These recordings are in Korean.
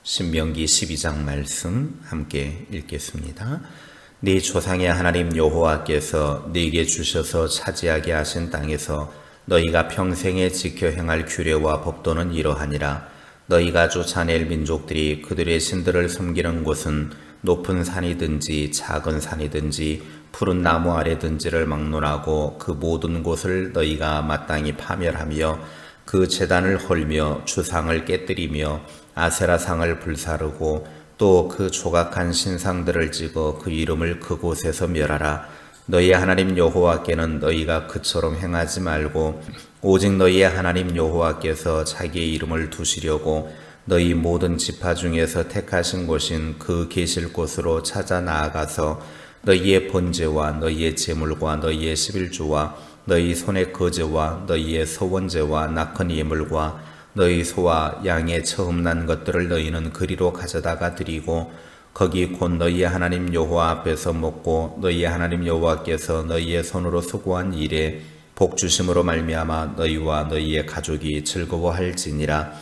신명기 12장 말씀 함께 읽겠습니다. 네 조상의 하나님 여호와께서 네게 주셔서 차지하게 하신 땅에서 너희가 평생에 지켜 행할 규례와 법도는 이러하니라. 너희가 쫓아낼 민족들이 그들의 신들을 섬기는 곳은 높은 산이든지 작은 산이든지 푸른 나무 아래든지를 막론하고 그 모든 곳을 너희가 마땅히 파멸하며 그 제단을 헐며 주상을 깨뜨리며 아세라상을 불사르고 또 그 조각한 신상들을 찍어 그 이름을 그곳에서 멸하라. 너희의 하나님 여호와께는 너희가 그처럼 행하지 말고 오직 너희의 하나님 여호와께서 자기의 이름을 두시려고 너희 모든 지파 중에서 택하신 곳인 그 계실 곳으로 찾아 나아가서 너희의 번제와 너희의 제물과 너희의 십일조와 너희 손의 거제와 너희의 소원제와 낙헌 예물과 너희 소와 양의 처음 난 것들을 너희는 그리로 가져다가 드리고 거기 곧 너희의 하나님 여호와 앞에서 먹고 너희의 하나님 여호와께서 너희의 손으로 수고한 일에 복 주심으로 말미암아 너희와 너희의 가족이 즐거워할지니라.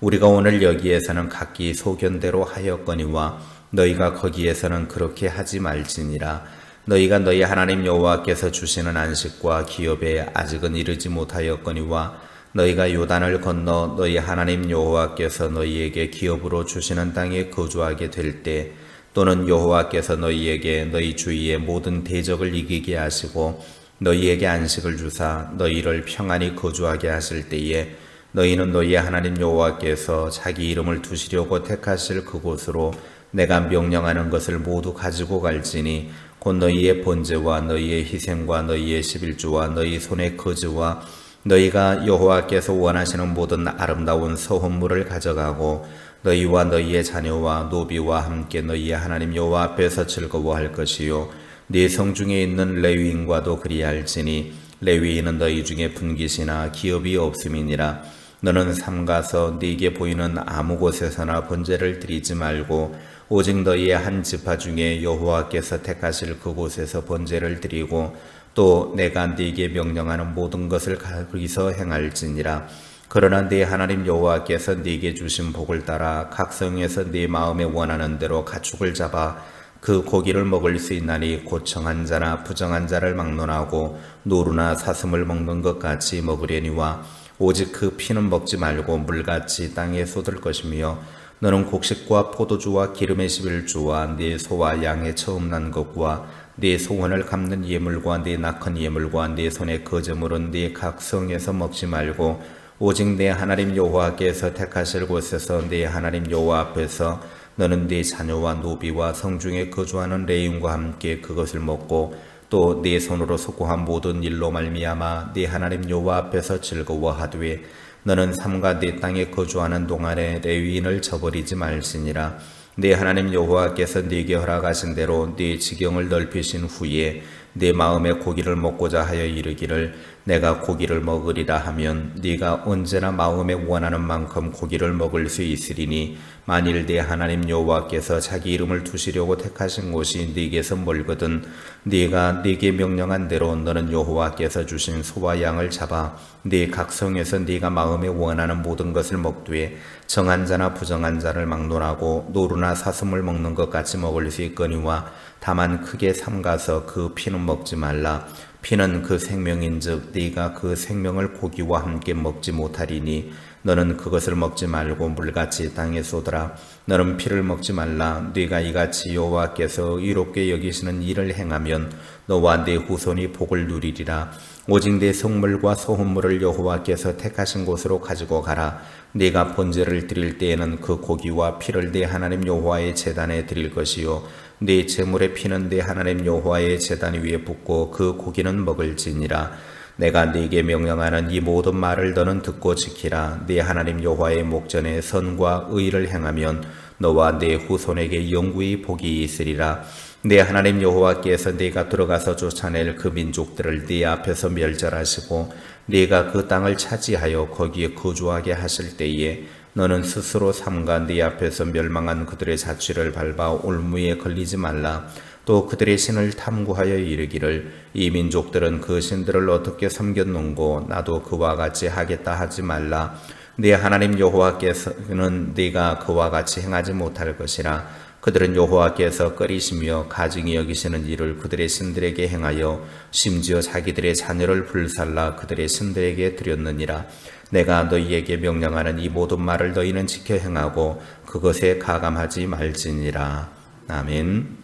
우리가 오늘 여기에서는 각기 소견대로 하였거니와 너희가 거기에서는 그렇게 하지 말지니라. 너희가 너희 하나님 여호와께서 주시는 안식과 기업에 아직은 이르지 못하였거니와 너희가 요단을 건너 너희 하나님 여호와께서 너희에게 기업으로 주시는 땅에 거주하게 될 때 또는 여호와께서 너희에게 너희 주위의 모든 대적을 이기게 하시고 너희에게 안식을 주사 너희를 평안히 거주하게 하실 때에 너희는 너희의 하나님 여호와께서 자기 이름을 두시려고 택하실 그곳으로 내가 명령하는 것을 모두 가지고 갈지니 곧 너희의 번제와 너희의 희생과 너희의 십일조와 너희 손의 거즈와 너희가 여호와께서 원하시는 모든 아름다운 서헌물을 가져가고 너희와 너희의 자녀와 노비와 함께 너희의 하나님 여호와 앞에서 즐거워할 것이요 네 성중에 있는 레위인과도 그리할지니 레위인은 너희 중에 분깃이나 기업이 없음이니라. 너는 삼가서 네게 보이는 아무 곳에서나 번제를 드리지 말고 오직 너희의 한 지파 중에 여호와께서 택하실 그곳에서 번제를 드리고 또 내가 네게 명령하는 모든 것을 거기서 행할지니라. 그러나 네 하나님 여호와께서 네게 주신 복을 따라 각 성에서 네 마음에 원하는 대로 가축을 잡아 그 고기를 먹을 수 있나니 곧 정한 자나 부정한 자를 막론하고 노루나 사슴을 먹는 것 같이 먹으려니와 오직 그 피는 먹지 말고 물같이 땅에 쏟을 것이며 너는 곡식과 포도주와 기름의 십일조와 네 소와 양의 처음 난 것과 네 소원을 갚는 예물과 네 낙헌 예물과 네 손의 거제물은 네 각 성에서 먹지 말고 오직 내 하나님 여호와께서 택하실 곳에서 네 하나님 여호와 앞에서 너는 네 자녀와 노비와 성중에 거주하는 레인과 함께 그것을 먹고 또 네 손으로 수고한 모든 일로 말미암아 네 하나님 여호와 앞에서 즐거워하되 너는 삼가 네 땅에 거주하는 동안에 레위인을 저버리지 말지니라. 네 하나님 여호와께서 네게 허락하신 대로 네 지경을 넓히신 후에 네 마음에 고기를 먹고자 하여 이르기를 내가 고기를 먹으리라 하면 네가 언제나 마음에 원하는 만큼 고기를 먹을 수 있으리니 만일 네 하나님 여호와께서 자기 이름을 두시려고 택하신 곳이 네게서 멀거든 네가 네게 명령한 대로 너는 여호와께서 주신 소와 양을 잡아 네 각성에서 네가 마음에 원하는 모든 것을 먹되 정한 자나 부정한 자를 막론하고 노루나 사슴을 먹는 것 같이 먹을 수 있거니와 다만 크게 삼가서 그 피는 먹지 말라. 피는 그 생명인즉 네가 그 생명을 고기와 함께 먹지 못하리니 너는 그것을 먹지 말고 물같이 땅에 쏟으라. 너는 피를 먹지 말라. 네가 이같이 여호와께서 의롭게 여기시는 일을 행하면 너와 네 후손이 복을 누리리라. 오직 네 성물과 소헌물을 여호와께서 택하신 곳으로 가지고 가라. 네가 번제를 드릴 때에는 그 고기와 피를 네 하나님 여호와의 제단에 드릴 것이요 네 제물의 피는 네 하나님 여호와의 제단 위에 붓고 그 고기는 먹을지니라. 내가 네게 명령하는 이 모든 말을 너는 듣고 지키라. 네 하나님 여호와의 목전에 선과 의를 행하면 너와 네 후손에게 영구히 복이 있으리라. 네 하나님 여호와께서 네가 들어가서 쫓아낼 그 민족들을 네 앞에서 멸절하시고 네가 그 땅을 차지하여 거기에 거주하게 하실 때에 너는 스스로 삼가 네 앞에서 멸망한 그들의 자취를 밟아 올무에 걸리지 말라. 또 그들의 신을 탐구하여 이르기를 이 민족들은 그 신들을 어떻게 섬겼는고 나도 그와 같이 하겠다 하지 말라. 네 하나님 여호와께서는 네가 그와 같이 행하지 못할 것이라. 그들은 여호와께서 꺼리시며 가증히 여기시는 일을 그들의 신들에게 행하여 심지어 자기들의 자녀를 불살라 그들의 신들에게 드렸느니라. 내가 너희에게 명령하는 이 모든 말을 너희는 지켜 행하고 그것에 가감하지 말지니라. 아멘.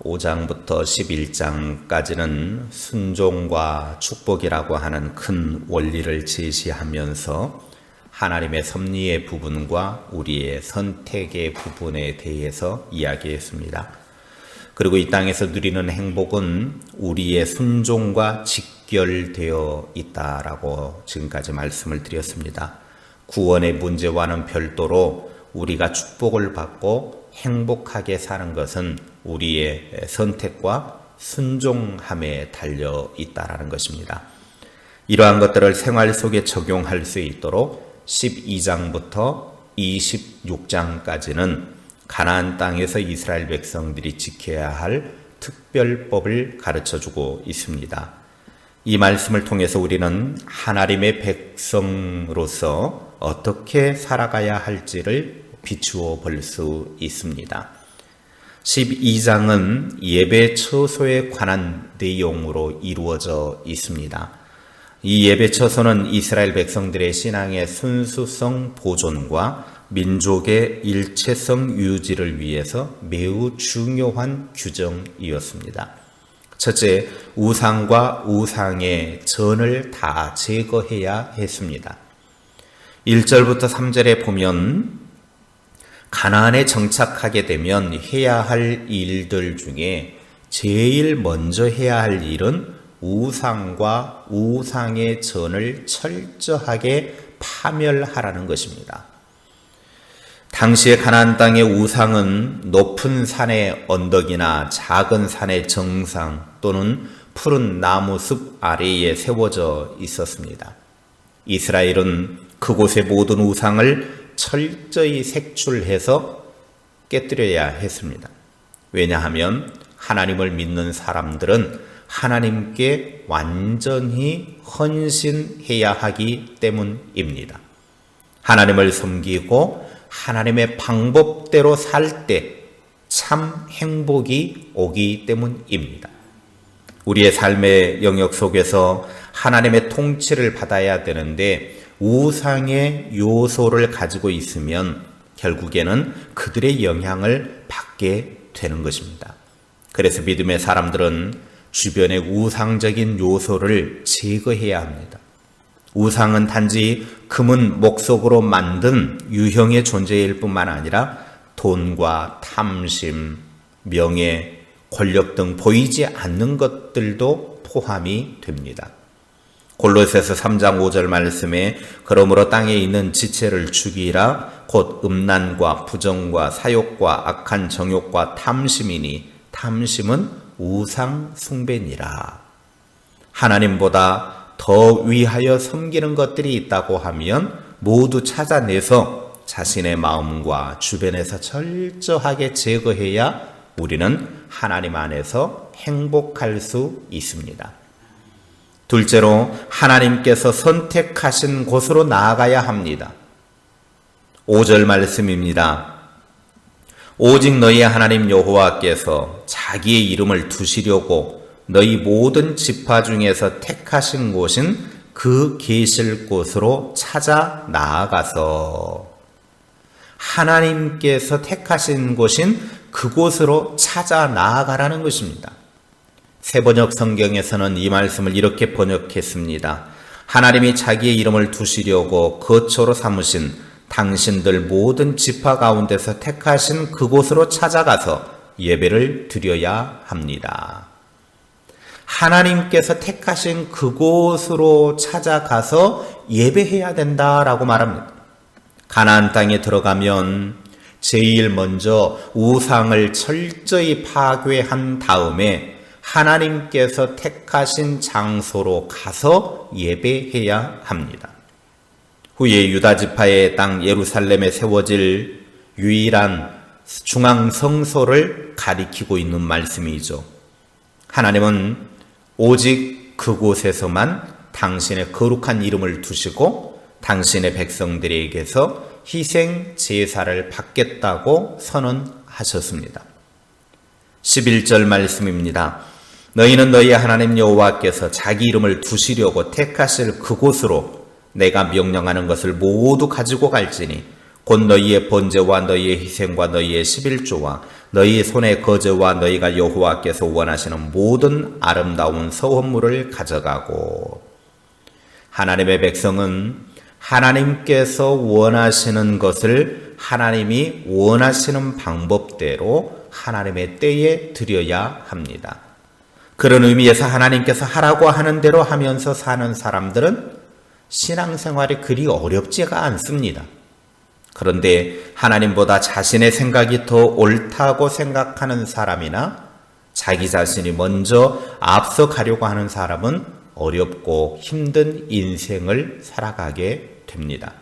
5장부터 11장까지는 순종과 축복이라고 하는 큰 원리를 제시하면서 하나님의 섭리의 부분과 우리의 선택의 부분에 대해서 이야기했습니다. 그리고 이 땅에서 누리는 행복은 우리의 순종과 직결되어 있다라고 지금까지 말씀을 드렸습니다. 구원의 문제와는 별도로 우리가 축복을 받고 행복하게 사는 것은 우리의 선택과 순종함에 달려 있다라는 것입니다. 이러한 것들을 생활 속에 적용할 수 있도록 12장부터 26장까지는 가나안 땅에서 이스라엘 백성들이 지켜야 할 특별법을 가르쳐주고 있습니다. 이 말씀을 통해서 우리는 하나님의 백성으로서 어떻게 살아가야 할지를 비추어 볼 수 있습니다. 12장은 예배 처소에 관한 내용으로 이루어져 있습니다. 이 예배 처소는 이스라엘 백성들의 신앙의 순수성 보존과 민족의 일체성 유지를 위해서 매우 중요한 규정이었습니다. 첫째, 우상과 우상의 전을 다 제거해야 했습니다. 1절부터 3절에 보면 가나안에 정착하게 되면 해야 할 일들 중에 제일 먼저 해야 할 일은 우상과 우상의 전을 철저하게 파멸하라는 것입니다. 당시의 가나안 땅의 우상은 높은 산의 언덕이나 작은 산의 정상 또는 푸른 나무 숲 아래에 세워져 있었습니다. 이스라엘은 그곳의 모든 우상을 철저히 색출해서 깨뜨려야 했습니다. 왜냐하면 하나님을 믿는 사람들은 하나님께 완전히 헌신해야 하기 때문입니다. 하나님을 섬기고 하나님의 방법대로 살 때 참 행복이 오기 때문입니다. 우리의 삶의 영역 속에서 하나님의 통치를 받아야 되는데 우상의 요소를 가지고 있으면 결국에는 그들의 영향을 받게 되는 것입니다. 그래서 믿음의 사람들은 주변의 우상적인 요소를 제거해야 합니다. 우상은 단지 금은 목석으로 만든 유형의 존재일 뿐만 아니라 돈과 탐심, 명예, 권력 등 보이지 않는 것들도 포함이 됩니다. 골로새서 3장 5절 말씀에 그러므로 땅에 있는 지체를 죽이라 곧 음란과 부정과 사욕과 악한 정욕과 탐심이니 탐심은 우상 숭배니라. 하나님보다 더 위하여 섬기는 것들이 있다고 하면 모두 찾아내서 자신의 마음과 주변에서 철저하게 제거해야 우리는 하나님 안에서 행복할 수 있습니다. 둘째로 하나님께서 선택하신 곳으로 나아가야 합니다. 5절 말씀입니다. 오직 너희 하나님 여호와께서 자기의 이름을 두시려고 너희 모든 지파 중에서 택하신 곳은 그 계실 곳으로 찾아 나아가서 하나님께서 택하신 곳인 그곳으로 찾아 나아가라는 것입니다. 새번역 성경에서는 이 말씀을 이렇게 번역했습니다. 하나님이 자기의 이름을 두시려고 거처로 삼으신 당신들 모든 지파 가운데서 택하신 그곳으로 찾아가서 예배를 드려야 합니다. 하나님께서 택하신 그곳으로 찾아가서 예배해야 된다라고 말합니다. 가나안 땅에 들어가면 제일 먼저 우상을 철저히 파괴한 다음에 하나님께서 택하신 장소로 가서 예배해야 합니다. 후에 유다 지파의 땅 예루살렘에 세워질 유일한 중앙 성소를 가리키고 있는 말씀이죠. 하나님은 오직 그곳에서만 당신의 거룩한 이름을 두시고 당신의 백성들에게서 희생 제사를 받겠다고 선언하셨습니다. 11절 말씀입니다. 너희는 너희 하나님 여호와께서 자기 이름을 두시려고 택하실 그곳으로 내가 명령하는 것을 모두 가지고 갈지니 곧 너희의 번제와 너희의 희생과 너희의 11조와 너희 손의 거제와 너희가 여호와께서 원하시는 모든 아름다운 서원물을 가져가고. 하나님의 백성은 하나님께서 원하시는 것을 하나님이 원하시는 방법대로 하나님의 때에 드려야 합니다. 그런 의미에서 하나님께서 하라고 하는 대로 하면서 사는 사람들은 신앙생활이 그리 어렵지가 않습니다. 그런데 하나님보다 자신의 생각이 더 옳다고 생각하는 사람이나 자기 자신이 먼저 앞서 가려고 하는 사람은 어렵고 힘든 인생을 살아가게 됩니다.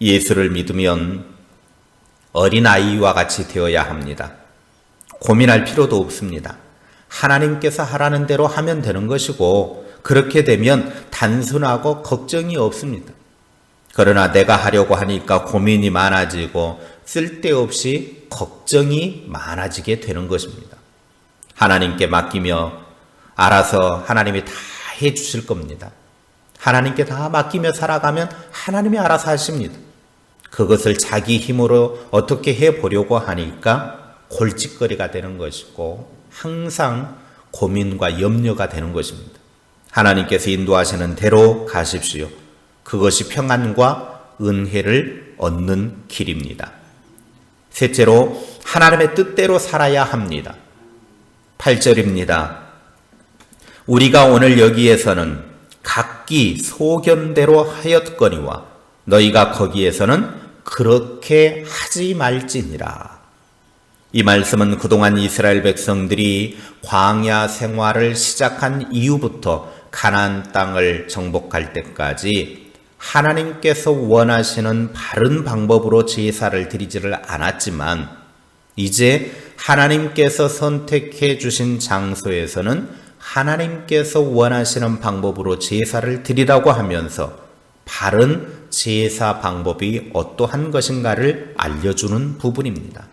예수를 믿으면 어린아이와 같이 되어야 합니다. 고민할 필요도 없습니다. 하나님께서 하라는 대로 하면 되는 것이고 그렇게 되면 단순하고 걱정이 없습니다. 그러나 내가 하려고 하니까 고민이 많아지고 쓸데없이 걱정이 많아지게 되는 것입니다. 하나님께 맡기며 알아서 하나님이 다 해주실 겁니다. 하나님께 다 맡기며 살아가면 하나님이 알아서 하십니다. 그것을 자기 힘으로 어떻게 해보려고 하니까 골칫거리가 되는 것이고 항상 고민과 염려가 되는 것입니다. 하나님께서 인도하시는 대로 가십시오. 그것이 평안과 은혜를 얻는 길입니다. 셋째로 하나님의 뜻대로 살아야 합니다. 8절입니다. 우리가 오늘 여기에서는 각기 소견대로 하였거니와 너희가 거기에서는 그렇게 하지 말지니라. 이 말씀은 그동안 이스라엘 백성들이 광야 생활을 시작한 이후부터 가나안 땅을 정복할 때까지 하나님께서 원하시는 바른 방법으로 제사를 드리지를 않았지만 이제 하나님께서 선택해 주신 장소에서는 하나님께서 원하시는 방법으로 제사를 드리라고 하면서 바른 제사 방법이 어떠한 것인가를 알려주는 부분입니다.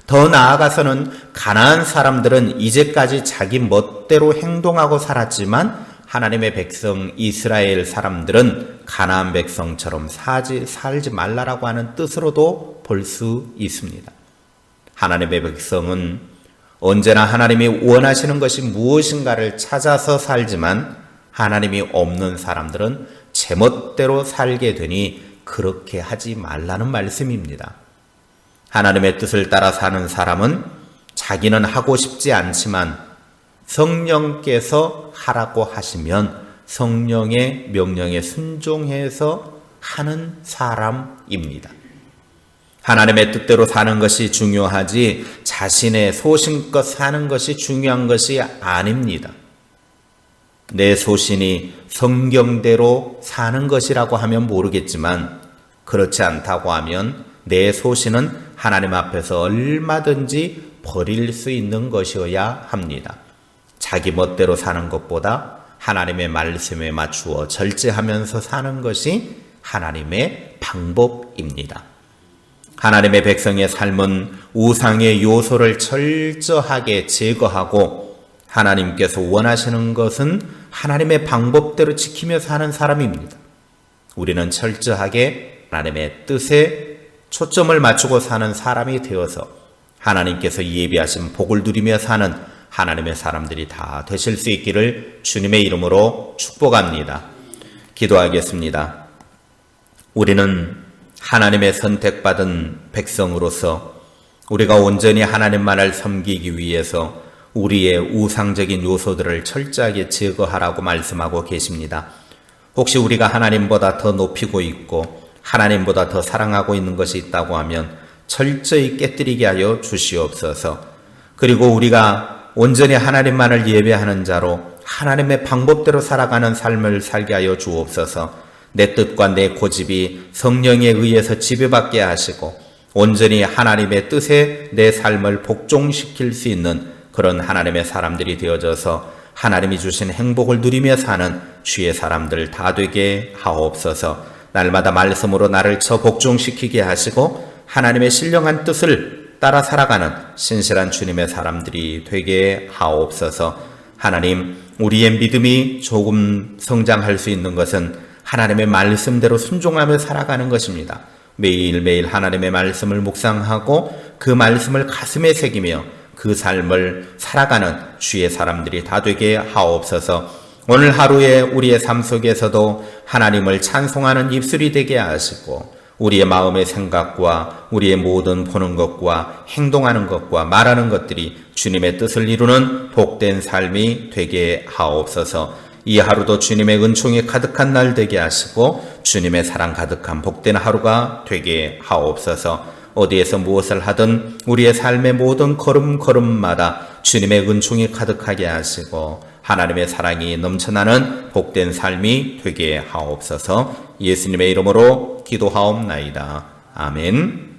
더 나아가서는 가나안 사람들은 이제까지 자기 멋대로 행동하고 살았지만 하나님의 백성 이스라엘 사람들은 가나안 백성처럼 살지 말라라고 하는 뜻으로도 볼 수 있습니다. 하나님의 백성은 언제나 하나님이 원하시는 것이 무엇인가를 찾아서 살지만 하나님이 없는 사람들은 제멋대로 살게 되니 그렇게 하지 말라는 말씀입니다. 하나님의 뜻을 따라 사는 사람은 자기는 하고 싶지 않지만 성령께서 하라고 하시면 성령의 명령에 순종해서 하는 사람입니다. 하나님의 뜻대로 사는 것이 중요하지 자신의 소신껏 사는 것이 중요한 것이 아닙니다. 내 소신이 성경대로 사는 것이라고 하면 모르겠지만 그렇지 않다고 하면 내 소신은 하나님 앞에서 얼마든지 버릴 수 있는 것이어야 합니다. 자기 멋대로 사는 것보다 하나님의 말씀에 맞추어 절제하면서 사는 것이 하나님의 방법입니다. 하나님의 백성의 삶은 우상의 요소를 철저하게 제거하고 하나님께서 원하시는 것은 하나님의 방법대로 지키며 사는 사람입니다. 우리는 철저하게 하나님의 뜻에 초점을 맞추고 사는 사람이 되어서 하나님께서 예비하신 복을 누리며 사는 하나님의 사람들이 다 되실 수 있기를 주님의 이름으로 축복합니다. 기도하겠습니다. 우리는 하나님의 선택받은 백성으로서 우리가 온전히 하나님만을 섬기기 위해서 우리의 우상적인 요소들을 철저하게 제거하라고 말씀하고 계십니다. 혹시 우리가 하나님보다 더 높이고 있고 하나님보다 더 사랑하고 있는 것이 있다고 하면 철저히 깨뜨리게 하여 주시옵소서. 그리고 우리가 온전히 하나님만을 예배하는 자로 하나님의 방법대로 살아가는 삶을 살게 하여 주옵소서. 내 뜻과 내 고집이 성령에 의해서 지배받게 하시고 온전히 하나님의 뜻에 내 삶을 복종시킬 수 있는 그런 하나님의 사람들이 되어져서 하나님이 주신 행복을 누리며 사는 주의 사람들 다 되게 하옵소서. 날마다 말씀으로 나를 쳐 복종시키게 하시고 하나님의 신령한 뜻을 따라 살아가는 신실한 주님의 사람들이 되게 하옵소서. 하나님, 우리의 믿음이 조금 성장할 수 있는 것은 하나님의 말씀대로 순종하며 살아가는 것입니다. 매일매일 하나님의 말씀을 묵상하고 그 말씀을 가슴에 새기며 그 삶을 살아가는 주의 사람들이 다 되게 하옵소서. 오늘 하루에 우리의 삶 속에서도 하나님을 찬송하는 입술이 되게 하시고 우리의 마음의 생각과 우리의 모든 보는 것과 행동하는 것과 말하는 것들이 주님의 뜻을 이루는 복된 삶이 되게 하옵소서. 이 하루도 주님의 은총이 가득한 날 되게 하시고 주님의 사랑 가득한 복된 하루가 되게 하옵소서. 어디에서 무엇을 하든 우리의 삶의 모든 걸음걸음마다 주님의 은총이 가득하게 하시고 하나님의 사랑이 넘쳐나는 복된 삶이 되게 하옵소서. 예수님의 이름으로 기도하옵나이다. 아멘.